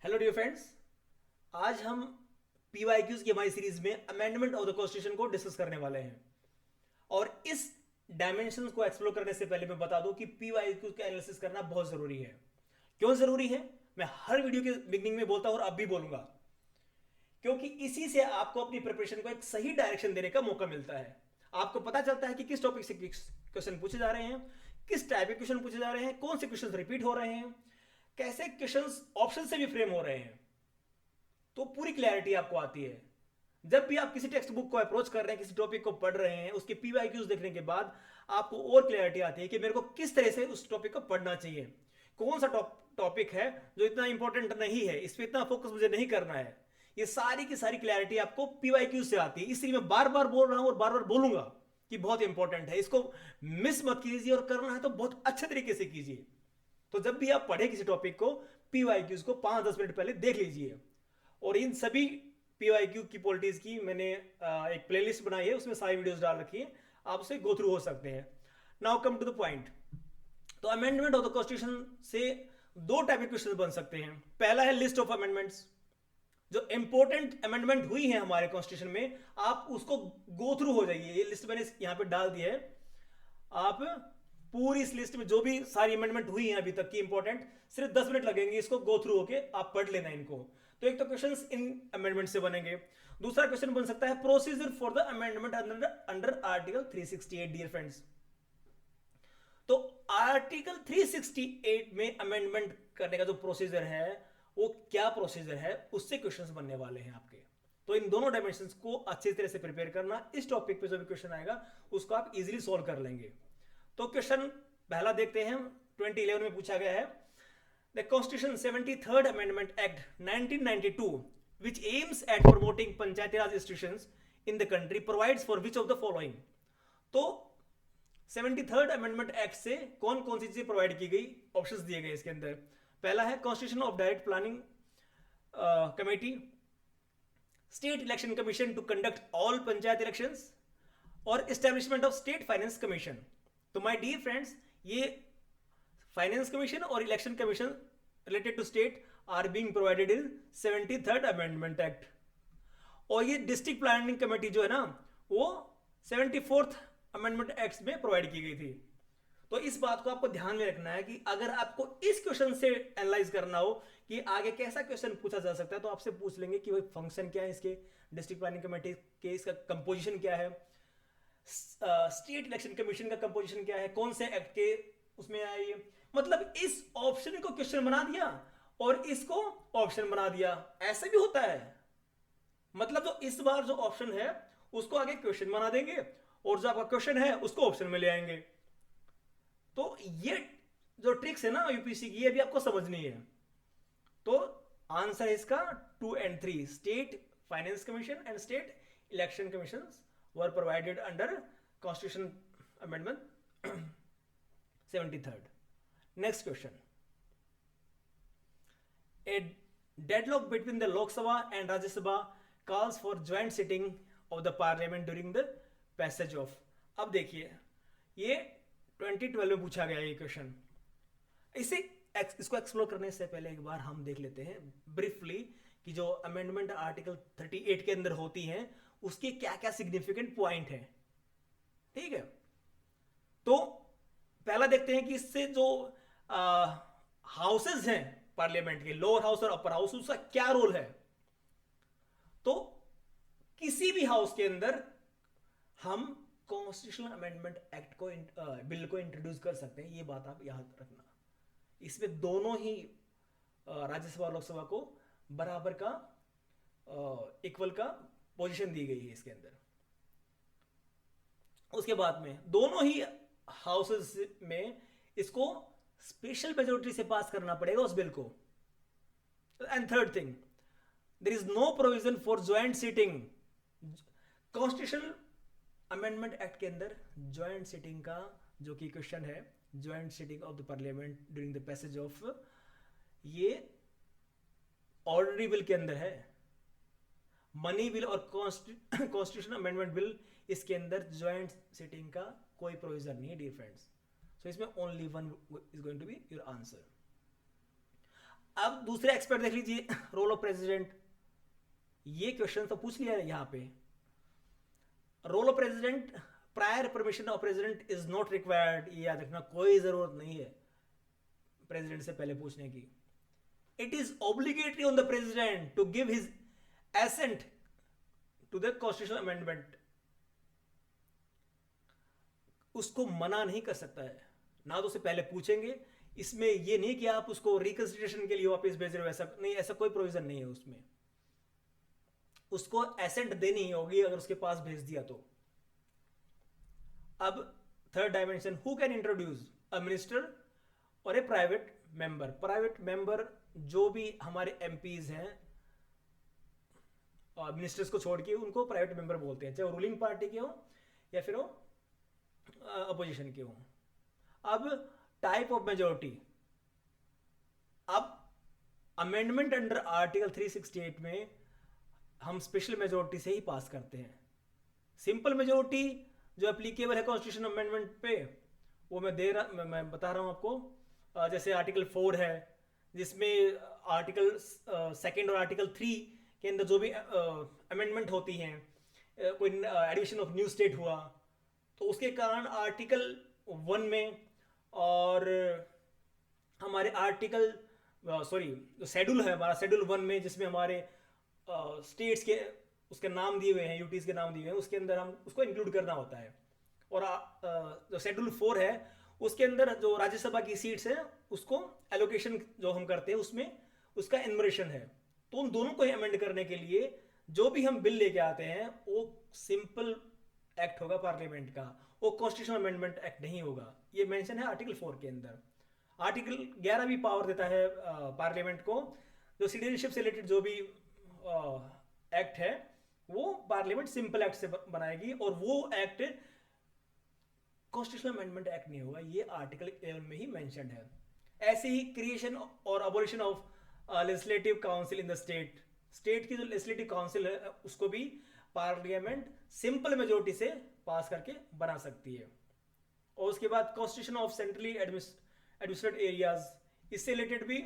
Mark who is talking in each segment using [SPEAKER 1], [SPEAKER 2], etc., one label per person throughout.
[SPEAKER 1] Hello dear friends, आज हम PYQs की हमारी सीरीज में अमेंडमेंट ऑफ द कॉन्स्टिट्यूशन को डिस्कस करने वाले हैं। और इस डायमेंशन को एक्सप्लोर करने से पहले मैं बता दूं कि पीवाईक्यूज का एनालिसिस करना बहुत जरूरी है। क्यों जरूरी है? मैं हर वीडियो के बिगनिंग में बोलता हूं और अब भी बोलूंगा, क्योंकि इसी से आपको अपनी प्रिपरेशन को एक सही डायरेक्शन देने का मौका मिलता है। आपको पता चलता है कि किस टॉपिक से क्वेश्चन पूछे जा रहे हैं, किस टाइप के क्वेश्चन पूछे जा रहे हैं, कौन से क्वेश्चन रिपीट हो रहे हैं, कैसे क्वेश्चंस ऑप्शन से भी फ्रेम हो रहे हैं। तो पूरी क्लैरिटी आपको आती है। जब भी आप किसी टेक्स्ट बुक को अप्रोच कर रहे हैं, किसी टॉपिक को पढ़ रहे हैं, उसके पीवाईक्यूज देखने के बाद आपको और क्लैरिटी आती है कि मेरे को किस तरह से उस टॉपिक को पढ़ना चाहिए। कौन सा टॉपिक है जो इतना इंपॉर्टेंट नहीं है, इस पर इतना फोकस मुझे नहीं करना है। ये सारी की सारी क्लैरिटी आपको पीवाईक्यूज से आती है। इसलिए मैं बार बार बोल रहा हूं और बार बार बोलूंगा कि बहुत इंपॉर्टेंट है, इसको मिस मत कीजिए, और करना है तो बहुत अच्छे तरीके से कीजिए। तो जब भी आप पढ़े किसी टॉपिक को, पीवाईक्यूज को 5-10 मिनट पहले देख लीजिए। और इन सभी पीवाईक्यू की पॉलिटीज की मैंने एक प्लेलिस्ट बनाई है, उसमें सारी वीडियोस डाल रखी है, आप उसे गो थ्रू हो सकते हैं। Now come to the point. तो अमेंडमेंट ऑफ द कॉन्स्टिट्यूशन से दो टाइप के क्वेश्चन बन सकते हैं। पहला है लिस्ट ऑफ अमेंडमेंट्स, जो इंपॉर्टेंट अमेंडमेंट हुई है हमारे कॉन्स्टिट्यूशन में, आप उसको गो थ्रू हो जाइए। ये लिस्ट मैंने यहां पे डाल दी है। आप पूरी इस लिस्ट में जो भी सारी अमेंडमेंट हुई है अभी तक की इंपॉर्टेंट, सिर्फ 10 मिनट लगेंगे इसको गो थ्रू होके आप पढ़ लेना इनको। तो एक तो क्वेश्चंस इन अमेंडमेंट से बनेंगे। दूसरा क्वेश्चन बन सकता है procedure for the amendment under article 368। Dear friends, तो आर्टिकल 368 में अमेंडमेंट करने का जो प्रोसीजर है, वो क्या प्रोसीजर है, उससे क्वेश्चंस बनने वाले हैं आपके। तो इन दोनों डायमेंशंस को अच्छी तरह से प्रिपेयर करना, इस टॉपिक पे जो भी क्वेश्चन आएगा उसको आप इजीली सॉल्व कर लेंगे। तो क्वेश्चन पहला देखते हैं, 2011 में पूछा गया है। The constitution 73rd amendment act 1992 which aims at promoting Panchayati Raj institutions in the country provides for which of the following। तो 73rd अमेंडमेंट एक्ट से कौन कौन सी चीजें प्रोवाइड की गई, ऑप्शंस दिए गए इसके अंदर। पहला है constitution of direct planning committee, state election commission to conduct all panchayat elections, और establishment of state finance commission. तो माय डियर फ्रेंड्स, ये फाइनेंस कमीशन और election commission related to state are being provided in 73rd amendment act. और ये district planning committee जो है ना, वो 74th अमेंडमेंट एक्ट में प्रोवाइड की गई थी। तो इस बात को आपको ध्यान में रखना है कि अगर आपको इस क्वेश्चन से एनालाइज करना हो कि आगे कैसा क्वेश्चन पूछा जा सकता है, तो आपसे पूछ लेंगे कि भाई फंक्शन क्या है इसके, डिस्ट्रिक्ट प्लानिंग कमेटी के, इसका कंपोजिशन क्या है, स्टेट इलेक्शन कमीशन का कंपोजिशन क्या है, कौन से एक्ट के उसमें है ये। मतलब इस ऑप्शन को क्वेश्चन बना दिया और इसको ऑप्शन बना दिया, ऐसे भी होता है। मतलब जो इस बार जो ऑप्शन है उसको आगे क्वेश्चन बना देंगे, और जो आपका क्वेश्चन है उसको ऑप्शन में ले आएंगे। तो ये जो ट्रिक्स है ना यूपीसी की, ये भी आपको समझनी है। तो आंसर है इसका 2 and 3, state finance commission and state election commission were provided under constitution amendment 73rd। Next question, A deadlock between the Lok Sabha and Rajya Sabha calls for joint sitting of the parliament during the passage of. अब देखिए, ये 2012 में पूछा गया ये question. इसको explore करने से पहले एक बार हम देख लेते हैं ब्रीफली कि जो अमेंडमेंट आर्टिकल 38 के अंदर होती हैं उसके क्या क्या सिग्निफिकेंट पॉइंट है। ठीक है, तो पहला देखते हैं कि इससे जो हाउसेस हैं पार्लियामेंट के, लोअर हाउस और अपर हाउस, उसका क्या रोल है। तो किसी भी हाउस के अंदर हम कॉन्स्टिट्यूशनल अमेंडमेंट एक्ट को बिल को इंट्रोड्यूस कर सकते हैं, ये बात आप याद रखना। इसमें दोनों ही राज्यसभा और लोकसभा को बराबर का इक्वल का पोजीशन दी गई है इसके अंदर। उसके बाद में दोनों ही हाउसेस में इसको स्पेशल मेजोरिटी से पास करना पड़ेगा उस बिल को। And third thing, there is no provision for joint sitting. Constitutional amendment act के अंदर ज्वाइंट सीटिंग का जो कि क्वेश्चन है, joint sitting of the parliament during the passage of, ये ऑर्डिनरी बिल के अंदर है। मनी बिल और कॉन्स्टिट्यूशन अमेंडमेंट बिल, इसके अंदर ज्वाइंट सीटिंग का कोई प्रोविजन नहीं है डियर फ्रेंड्स। सो इसमें only one is going to be your answer. अब दूसरे एक्सपर्ट देख लीजिए, रोल ऑफ प्रेसिडेंट। ये क्वेश्चन तो पूछ लिया है यहाँ पे। Role of president, prior permission of president is not required, ये याद रखना, कोई जरूरत नहीं है प्रेसिडेंट से पहले पूछने की। It is obligatory on the president to give his assent to the constitutional amendment. उसको मना नहीं कर सकता है, ना तो उसे पहले पूछेंगे। इसमें ये नहीं कि आप उसको रिकंसिडरेशन के लिए वापस भेज रहे हो, ऐसा नहीं, ऐसा कोई प्रोविजन नहीं है उसमें। उसको एसेंट देनी ही होगी अगर उसके पास भेज दिया तो। अब third dimension, who can introduce, a minister और ए प्राइवेट मेंबर। प्राइवेट मेंबर जो भी हमारे एमपीज हैं, और मिनिस्टर्स को छोड़ के उनको प्राइवेट मेंबर बोलते हैं, चाहे वो रूलिंग पार्टी के हो या फिर वो अपोजिशन के हो। अब टाइप ऑफ मेजोरिटी, अब अमेंडमेंट अंडर आर्टिकल 368 में हम स्पेशल मेजोरिटी से ही पास करते हैं। सिंपल मेजोरिटी जो एप्लीकेबल है कॉन्स्टिट्यूशन अमेंडमेंट पे, वो मैं बता रहा हूं आपको। जैसे आर्टिकल 4 है, जिसमें आर्टिकल 2 और आर्टिकल 3 के अंदर जो भी अमेंडमेंट होती हैं, कोई एडिशन ऑफ न्यू स्टेट हुआ तो उसके कारण आर्टिकल 1 में और हमारे आर्टिकल जो शेड्यूल है हमारा, शेड्यूल 1 में जिसमें हमारे स्टेट्स के उसके नाम दिए हुए हैं, यूटीज के नाम दिए हुए हैं, उसके अंदर हम उसको इंक्लूड करना होता है। और जो शेड्यूल 4 है उसके अंदर जो राज्यसभा की सीट्स हैं उसको एलोकेशन जो हम करते हैं उसमें उसका एनमरेशन है। तो उन दोनों को अमेंड करने के लिए जो भी हम बिल लेके आते हैं वो सिंपल एक्ट होगा पार्लियामेंट का, वो कॉन्स्टिट्यूशनल अमेंडमेंट एक्ट नहीं होगा। ये मेंशन है आर्टिकल 4 के अंदर। आर्टिकल 11 भी पावर देता है पार्लियामेंट को, जो सिटीजनशिप से रिलेटेड जो भी एक्ट है वो पार्लियामेंट सिंपल एक्ट से बनाएगी, और वो एक्ट कॉन्स्टिट्यूशनल अमेंडमेंट एक्ट नहीं होगा। ये आर्टिकल 11 में ही मेंशन्ड है। ऐसे ही क्रिएशन और abolition of legislative council in the state, state की जो लेजिस्लेटिव काउंसिल है उसको भी पार्लियामेंट सिंपल मेजोरिटी से पास करके बना सकती है। और उसके बाद constitution of centrally administrated areas, इससे रिलेटेड भी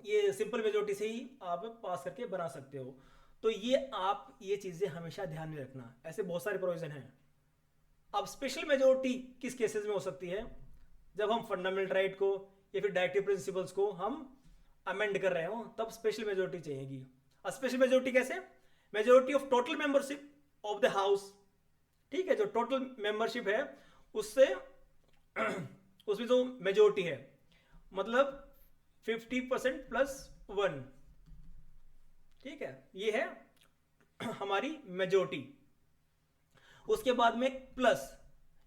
[SPEAKER 1] ये सिंपल मेजोरिटी से ही आप पास करके बना सकते हो। तो ये चीजें हमेशा ध्यान में रखना, ऐसे बहुत सारे प्रोविजन हैं। अब स्पेशल मेजोरिटी किस केसेस में हो सकती है, जब हम फंडामेंटल राइट को या फिर डायरेक्टिव प्रिंसिपल्स को हम अमेंड कर रहे हो, तब स्पेशल मेजोरिटी चाहिएगी। स्पेशल मेजोरिटी कैसे, majority of total membership of the house, ठीक है, जो टोटल मेंबरशिप है उससे उसमें जो मेजोरिटी है मतलब 50% प्लस 1, ठीक है, ये है हमारी मेजोरिटी। उसके बाद में प्लस,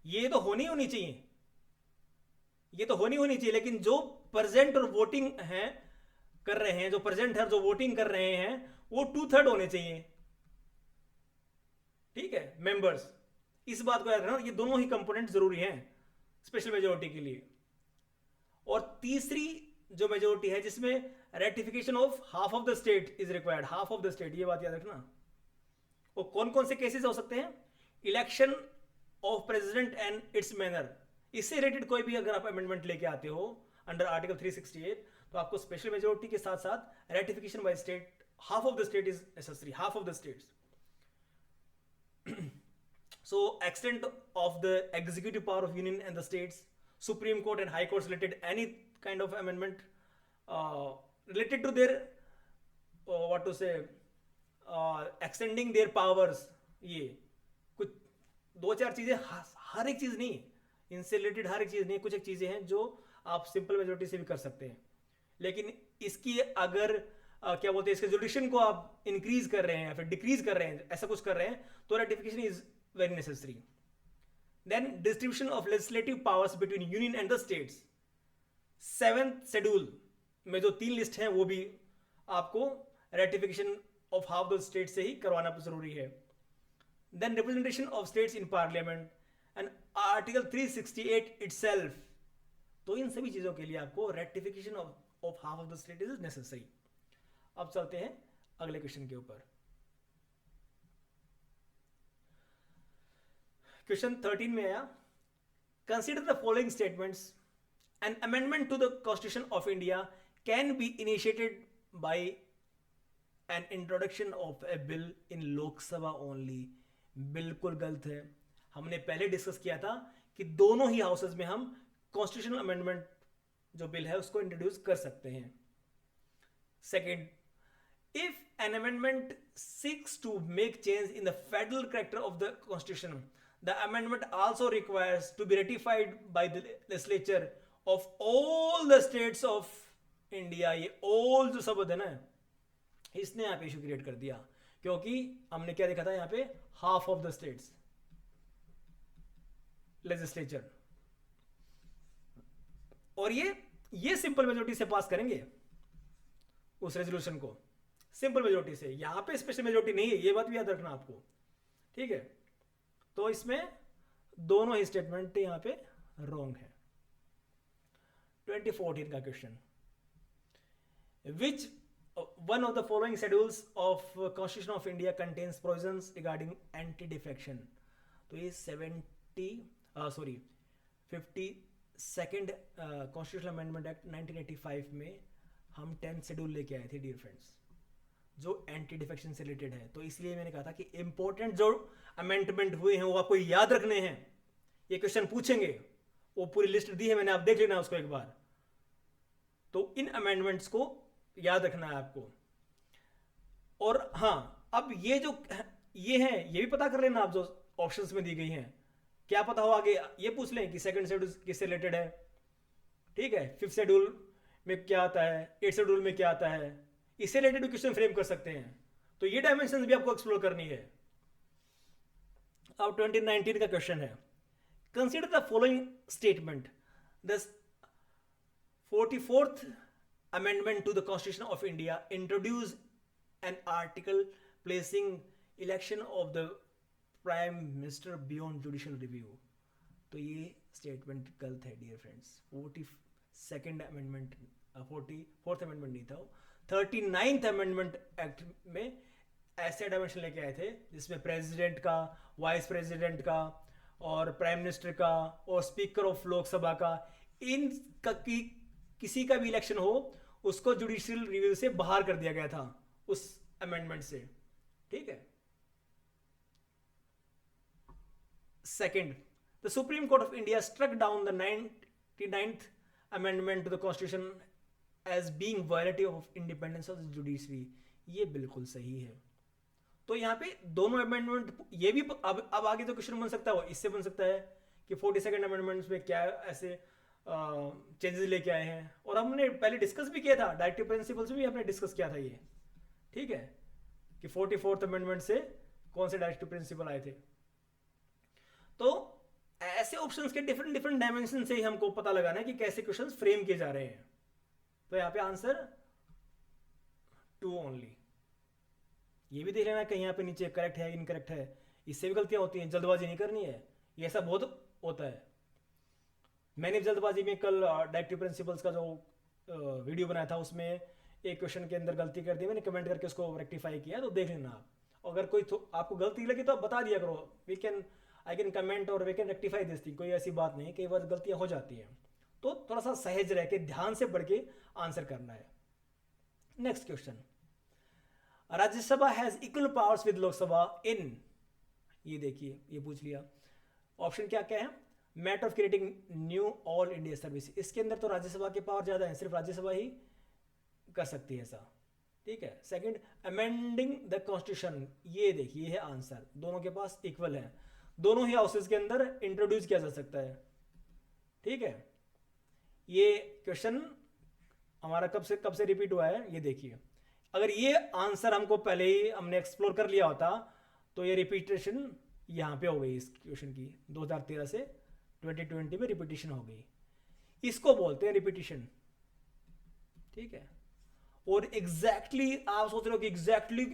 [SPEAKER 1] ये तो होनी चाहिए, ये तो होनी चाहिए, लेकिन जो प्रेजेंट और वोटिंग है कर रहे हैं, जो प्रेजेंट है जो वोटिंग कर रहे हैं वो 2/3 होने चाहिए, ठीक है, मेंबर्स। इस बात को याद रखना, ये दोनों ही कंपोनेंट जरूरी हैं स्पेशल मेजोरिटी के लिए। और तीसरी जो मेजोरिटी है जिसमें ratification of half of the state is required, half of the state, ये बात याद रखना। वो कौन कौन से केसेस हो सकते हैं, election of president and it's manner, इससे रिलेटेड कोई भी अगर आप अमेंडमेंट लेके आते हो अंडर आर्टिकल 368 तो आपको स्पेशल मेजोरिटी के साथ साथ ratification by state, half of the state is necessary, half of the states. So extent of the executive power of union and the states, Supreme Court and High Courts related any kind of amendment related to their what to say extending their powers, ये कुछ 2-4 चीजें, हर एक चीज नहीं, इनसे related हर एक चीज नहीं, कुछ एक चीजें हैं जो आप सिंपल मेजोरिटी से भी कर सकते हैं। लेकिन इसकी अगर क्या बोलते हैं, इसके जुडिशन को आप इंक्रीज कर रहे हैं या फिर डिक्रीज कर रहे हैं, ऐसा कुछ कर रहे हैं, तो ratification is very necessary. Then distribution of legislative powers between union and the states, 7th schedule में जो 3 लिस्ट हैं वो भी आपको ratification of half the state से ही करवाना जरूरी है। Then representation of states in parliament and article 368 itself, तो इन सभी चीजों के लिए आपको ratification of half of the state is necessary. अब चलते हैं अगले क्वेश्चन के ऊपर। क्वेश्चन 13 में आया, consider the following statements, an amendment to the constitution of India can be initiated by an introduction of a bill in Lok Sabha only. बिल्कुल गलत है। हमने पहले डिस्कस किया था कि दोनों ही हाउसेज में हम कॉन्स्टिट्यूशनल अमेंडमेंट जो बिल है उसको इंट्रोड्यूस कर सकते हैं। Second, if an amendment seeks to make change in the federal character of the constitution, the amendment also requires to be ratified by the legislature of all the states of India। ये all जो शब्द है ना, इसने यहाँ पे issue create कर दिया, क्योंकि हमने क्या देखा था यहाँ पे, half of the states legislature, और ये सिंपल मेजोरिटी से पास करेंगे उस रेजोल्यूशन को, सिंपल मेजोरिटी से। यहां पे स्पेशल मेजोरिटी नहीं है, ये बात भी याद रखना आपको, ठीक है। तो इसमें दोनों ही स्टेटमेंट यहां पे रॉन्ग है। 2014 का question, which one of the following schedules of constitution of India contains provisions regarding anti defection. तो ये 52nd कॉन्स्टिट्यूशनल अमेंडमेंट एक्ट 1985 में हम 10th शेड्यूल लेके आए थे डियर फ्रेंड्स, जो एंटी डिफेक्शन से रिलेटेड है। तो इसलिए मैंने कहा था कि इंपॉर्टेंट जो अमेंडमेंट हुए हैं वो आपको याद रखने हैं। ये क्वेश्चन पूछेंगे, वो पूरी लिस्ट दी है मैंने, आप देख लेना उसको एक बार। तो इन अमेंडमेंट्स को याद रखना है आपको। और हाँ, अब ये जो ये है ये भी पता कर लेना आप, जो ऑप्शंस में दी गई हैं। क्या पता हो आगे ये पूछ लें कि सेकंड शेड्यूल किससे रिलेटेड है, ठीक है, 5th शेड्यूल में क्या आता है, 8th शेड्यूल में क्या आता है, इससे रिलेटेड क्वेश्चन फ्रेम कर सकते हैं। तो ये डायमेंशन भी आपको एक्सप्लोर करनी है। अब 2019 का क्वेश्चन है, consider the following statement, the 44th amendment to the constitution of India introduce an article placing election of the prime minister beyond judicial review. तो ये स्टेटमेंट गलत है dear friends. 42nd amendment, 44th amendment नहीं था, 39th amendment act में ऐसे dimension लेके आए थे जिसमें प्रेसिडेंट का, वाइस प्रेसिडेंट का और प्राइम मिनिस्टर का और स्पीकर ऑफ लोकसभा का, इन किसी का भी इलेक्शन हो उसको जुडिशियल रिव्यू से बाहर कर दिया गया था उस अमेंडमेंट से, ठीक है। Second, the supreme court of India struck down the 99th amendment to the constitution as being violative of independence of the judiciary. ये बिल्कुल सही है। तो यहाँ पे दोनों अमेंडमेंट, ये भी अब आगे तो क्वेश्चन बन सकता है, इससे बन सकता है कि 42nd अमेंडमेंट्स में क्या ऐसे चेंजेस लेके आए हैं। और हमने पहले डिस्कस भी किया था, डायरेक्टिव प्रिंसिपल्स में भी हमने डिस्कस किया था ये, ठीक है, कि 44th अमेंडमेंट से कौन से डायरेक्टिव प्रिंसिपल आए थे। तो ऐसे ऑप्शंस के डिफरेंट डिफरेंट डायमेंशन से ही हमको पता लगाना है कि कैसे क्वेश्चंस फ्रेम किए जा रहे हैं। तो यहाँ पे आंसर 2 ओनली। ये भी देख लेना कहीं यहाँ पे नीचे करेक्ट है इनकरेक्ट है, इससे भी गलतियां होती हैं, जल्दबाजी नहीं करनी है, ये सब बहुत होता है। मैंने जल्दबाजी में कल डायरेक्टिव प्रिंसिपल्स का जो वीडियो बनाया था उसमें एक क्वेश्चन के अंदर गलती कर दी, मैंने कमेंट करके उसको रेक्टिफाई किया, तो देख लेना आप। अगर कोई आपको गलती लगी तो आप बता दिया करो, आई कैन कमेंट और we can rectify this thing. कोई ऐसी बात नहीं, कई बार गलतियां हो जाती हैं, तो थोड़ा सा सहज रह के ध्यान से पढ़ के आंसर करना है। Next question, Rajya Sabha has equal powers with Lok Sabha in, ये देखिए ये पूछ लिया। ऑप्शन क्या क्या है, matter of creating new all India service, इसके अंदर तो राज्यसभा के पावर ज्यादा है, सिर्फ राज्यसभा ही कर सकती है ऐसा, ठीक है। सेकंड, अमेंडिंग द कॉन्स्टिट्यूशन, ये देखिए ये है आंसर, दोनों के पास इक्वल है, दोनों ही हाउसेज के अंदर इंट्रोड्यूस किया जा सकता है, ठीक है। ये क्वेश्चन हमारा कब से रिपीट हुआ है, ये देखिए। अगर ये आंसर हमको पहले ही हमने एक्सप्लोर कर लिया होता तो ये रिपीटेशन यहाँ पे हो गई इस क्वेश्चन की, 2013 से 2020 में रिपीटेशन हो गई, इसको बोलते हैं रिपीटेशन, ठीक है। और एग्जैक्टली आप सोच रहे हो कि एग्जैक्टली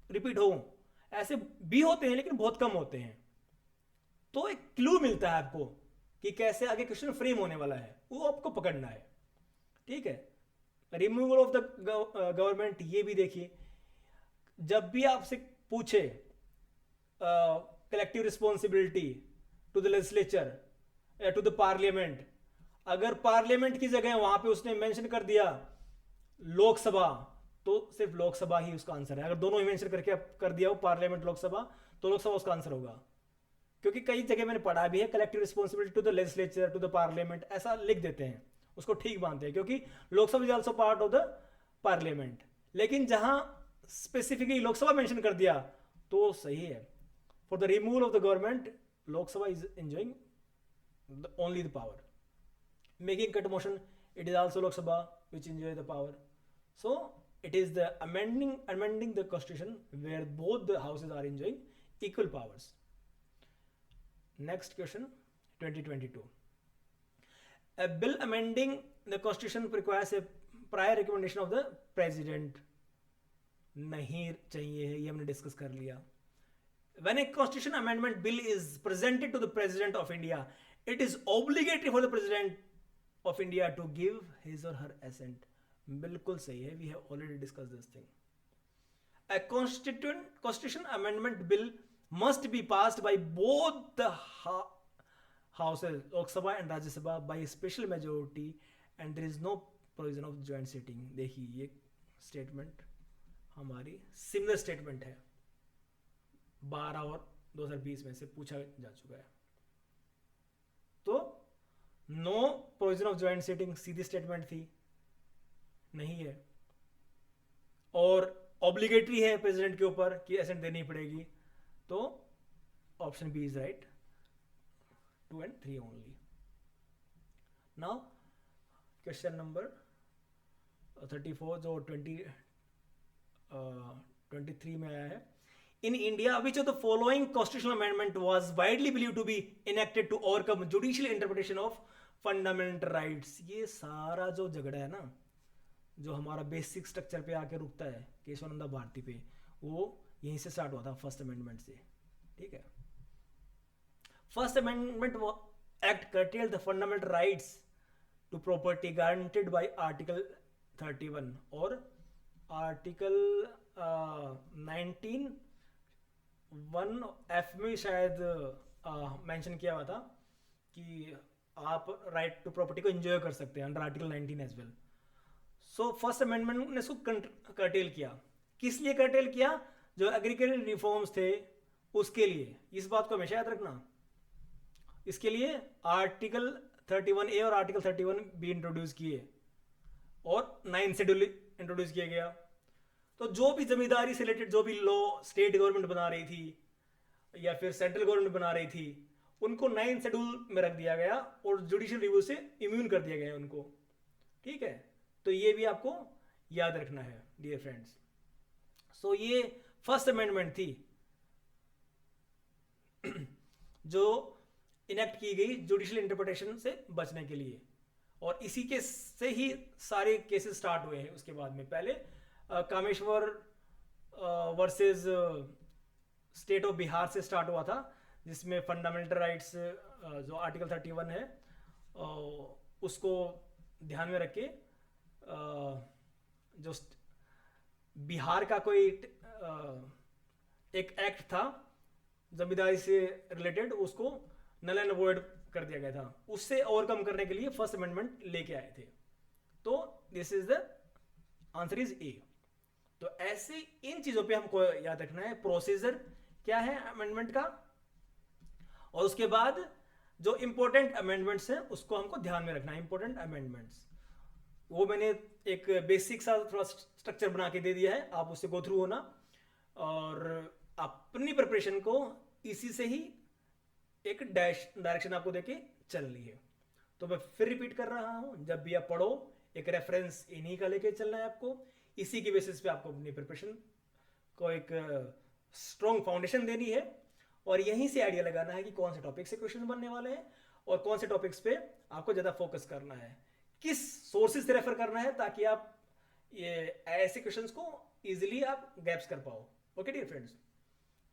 [SPEAKER 1] रिपीट हो, ऐसे भी होते हैं लेकिन बहुत कम होते हैं। तो एक क्लू मिलता है आपको कि कैसे आगे क्वेश्चन फ्रेम होने वाला है, वो आपको पकड़ना है, ठीक है। रिमूवल ऑफ द गवर्नमेंट, ये भी देखिए, जब भी आपसे पूछे collective responsibility to the legislature या टू द पार्लियामेंट, अगर पार्लियामेंट की जगह वहां पे उसने मेंशन कर दिया लोकसभा, तो सिर्फ लोकसभा ही उसका आंसर है। अगर दोनों ही मेंशन करके कर दिया हो पार्लियामेंट लोकसभा, तो लोकसभा उसका आंसर होगा। क्योंकि कई जगह मैंने पढ़ा भी है collective responsibility to the legislature to the parliament, ऐसा लिख देते हैं, उसको ठीक मानते हैं क्योंकि Lok Sabha is also part of the parliament. लेकिन जहां स्पेसिफिकली लोकसभा मेंशन कर दिया तो सही है। For the removal of the government, Lok Sabha is enjoying only the power. Making cut motion, it is also Lok Sabha which enjoy the power. So it is the amending the constitution where both the houses are enjoying equal powers. Next question, 2022. A bill amending the constitution requires a prior recommendation of the president. नहीं चाहिए है, ये हमने discuss कर लिया। When a constitution amendment bill is presented to the president of India, it is obligatory for the president of India to give his or her assent. बिल्कुल सही है, we have already discussed this thing. A constitution amendment bill must be passed by both the houses, Lok Sabha and Rajya Sabha, by a special majority, and there is no provision of joint sitting. देखिए ये statement हमारी similar statement है, 12 और 2020 में से पूछा जा चुका है। तो no provision of joint sitting सीधी स्टेटमेंट थी, नहीं है, और ऑब्लिगेटरी है प्रेसिडेंट के ऊपर कि एसेंट देनी पड़ेगी, तो option B is right, 2 and 3 only. Now question number 34 जो 23 में आया है। In India, which of the following constitutional amendment was widely believed to be enacted to overcome judicial interpretation of fundamental rights? ये सारा जो झगड़ा है ना, जो हमारा बेसिक स्ट्रक्चर पे आके रुकता है केशवानंदा भारती पे, वो यहीं से स्टार्ट हुआ था फर्स्ट अमेंडमेंट से। ठीक है, first amendment act curtailed the fundamental rights to property guaranteed by Article 31 और आर्टिकल 19(1)(f) में शायद मेंशन किया हुआ था कि आप राइट टू प्रॉपर्टी को एंजॉय कर सकते हैं under article 19 as well. So first amendment ने इसको कर्टेल किया। किस लिए कर्टेल किया? जो एग्रीकल्चर रिफॉर्म्स थे उसके लिए। इस बात को हमेशा याद रखना। इसके लिए आर्टिकल 31A और आर्टिकल 31B इंट्रोड्यूस किए और 9 शेड्यूल इंट्रोड्यूस किया गया। तो जो भी जमींदारी से रिलेटेड जो भी लॉ स्टेट गवर्नमेंट बना रही थी या फिर सेंट्रल गवर्नमेंट बना रही थी, उनको 9 शेड्यूल में रख दिया गया और जुडिशियल रिव्यू से इम्यून कर दिया गया उनको। ठीक है, तो ये भी आपको याद रखना है डियर फ्रेंड्स। सो ये फर्स्ट अमेंडमेंट थी जो इनेक्ट की गई जुडिशियल इंटरप्रिटेशन से बचने के लिए, और इसी के से ही सारे केसेस स्टार्ट हुए हैं। उसके बाद में पहले Kameshwar versus state of Bihar से स्टार्ट हुआ था, जिसमें फंडामेंटल राइट्स जो आर्टिकल 31 है उसको ध्यान में रख के जो बिहार का कोई एक एक्ट था जमींदारी से रिलेटेड, उसको नल एंड वॉइड कर दिया गया था। उससे ओवरकम करने के लिए फर्स्ट अमेंडमेंट लेके आए थे। तो this is the answer is a. तो ऐसे इन चीजों पे हमको याद रखना है, प्रोसीजर क्या है अमेंडमेंट का, और उसके बाद जो इंपॉर्टेंट अमेंडमेंट्स हैं उसको हमको ध्यान में रखना है। इंपॉर्टेंट अमेंडमेंट्स वो मैंने एक बेसिक सा थोड़ा स्ट्रक्चर बना के दे दिया है, आप उससे गो थ्रू होना और अपनी प्रिपरेशन को इसी से ही एक डायरेक्शन आपको देके चलनी है। तो मैं फिर रिपीट कर रहा हूं, जब भी आप पढ़ो एक रेफरेंस इन्हीं का लेके चलना है आपको। इसी के बेसिस पे आपको अपनी प्रिपरेशन को एक स्ट्रॉन्ग फाउंडेशन देनी है और यहीं से आइडिया लगाना है कि कौन से टॉपिक से क्वेश्चन बनने वाले हैं और कौन से टॉपिक्स पे आपको ज़्यादा फोकस करना है, किस सोर्सेज से रेफर करना है, ताकि आप ये ऐसे क्वेश्चंस को इजीली आप गैप्स कर पाओ। ओके डियर फ्रेंड्स,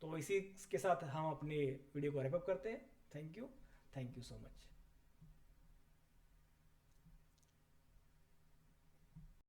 [SPEAKER 1] तो इसी के साथ हम अपने वीडियो को रैप अप करते हैं। Thank you so much.